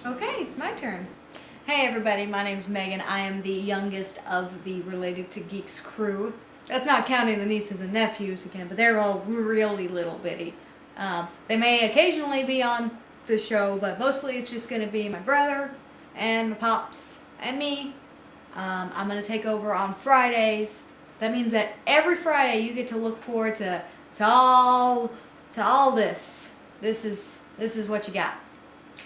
Okay, it's my turn. Hey everybody, my name's Megan. I am the youngest of the Related to Geeks crew. That's not counting the nieces and nephews again, but they're all really little bitty. They may occasionally be on the show, but mostly it's just going to be my brother and my pops and me. I'm going to take over on Fridays. That means that every Friday you get to look forward to all this. This is what you got.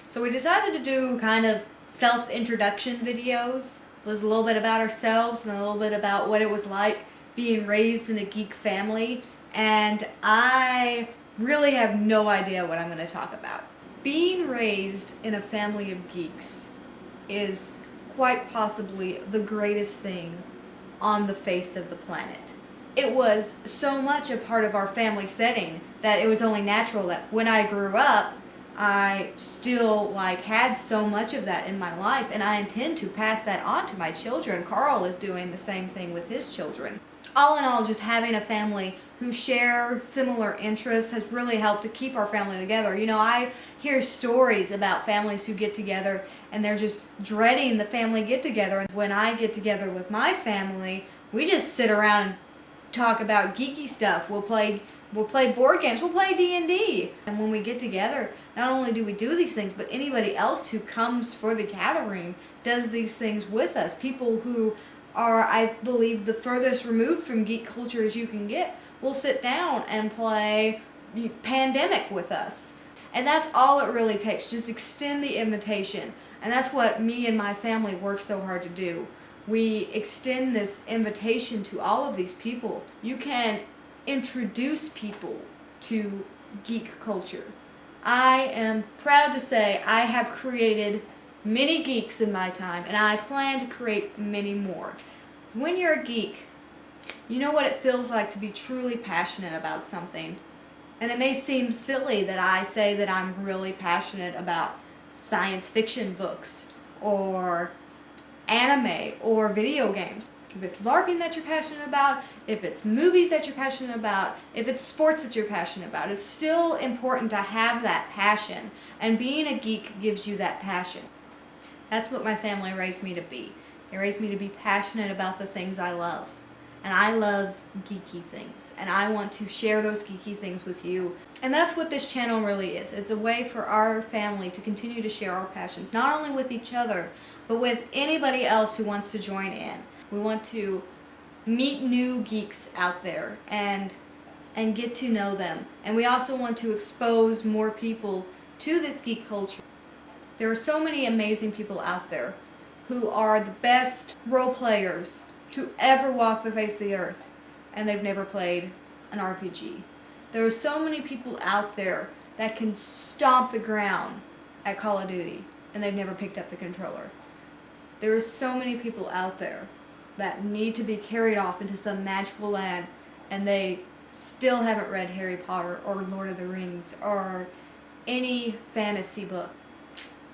So we decided to do kind of self-introduction videos. It was a little bit about ourselves and a little bit about what it was like being raised in a geek family. And I really have no idea what I'm going to talk about. Being raised in a family of geeks is quite possibly the greatest thing on the face of the planet. It was so much a part of our family setting that it was only natural that when I grew up, I still had so much of that in my life, and I intend to pass that on to my children. Carl is doing the same thing with his children. All in all, just having a family who share similar interests has really helped to keep our family together. You know, I hear stories about families who get together and they're just dreading the family get-together. And when I get together with my family, we just sit around and talk about geeky stuff. We'll play board games, we'll play D&D. And when we get together, not only do we do these things, but anybody else who comes for the gathering does these things with us. People who are, I believe, the furthest removed from geek culture as you can get will sit down and play Pandemic with us. And that's all it really takes, just extend the invitation. And that's what me and my family work so hard to do. We extend this invitation to all of these people. You can introduce people to geek culture. I am proud to say I have created many geeks in my time, and I plan to create many more. When you're a geek, you know what it feels like to be truly passionate about something. And it may seem silly that I say that I'm really passionate about science fiction books or anime or video games. If it's LARPing that you're passionate about, if it's movies that you're passionate about, if it's sports that you're passionate about, it's still important to have that passion. And being a geek gives you that passion. That's what my family raised me to be. They raised me to be passionate about the things I love. And I love geeky things. And I want to share those geeky things with you. And that's what this channel really is. It's a way for our family to continue to share our passions, not only with each other, but with anybody else who wants to join in. We want to meet new geeks out there and get to know them. And we also want to expose more people to this geek culture. There are so many amazing people out there who are the best role players to ever walk the face of the earth, and they've never played an RPG. There are so many people out there that can stomp the ground at Call of Duty, and they've never picked up the controller. There are so many people out there that need to be carried off into some magical land, and they still haven't read Harry Potter or Lord of the Rings or any fantasy book.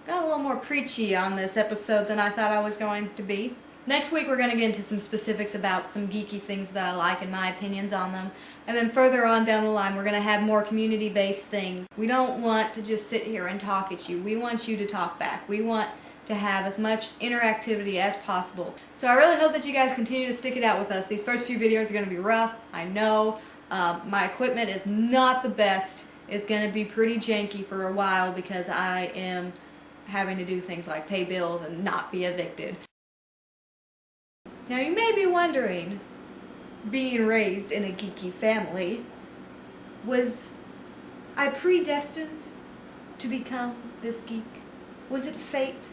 Got a little more preachy on this episode than I thought I was going to be. Next week we're going to get into some specifics about some geeky things that I like and my opinions on them. And then further on down the line we're going to have more community-based things. We don't want to just sit here and talk at you. We want you to talk back. We want to have as much interactivity as possible. So I really hope that you guys continue to stick it out with us. These first few videos are going to be rough, I know. My equipment is not the best. It's going to be pretty janky for a while because I am having to do things like pay bills and not be evicted. Now you may be wondering, being raised in a geeky family, was I predestined to become this geek? Was it fate?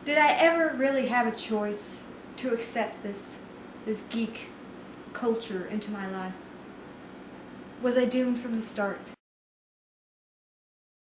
Did I ever really have a choice to accept this geek culture into my life? Was I doomed from the start?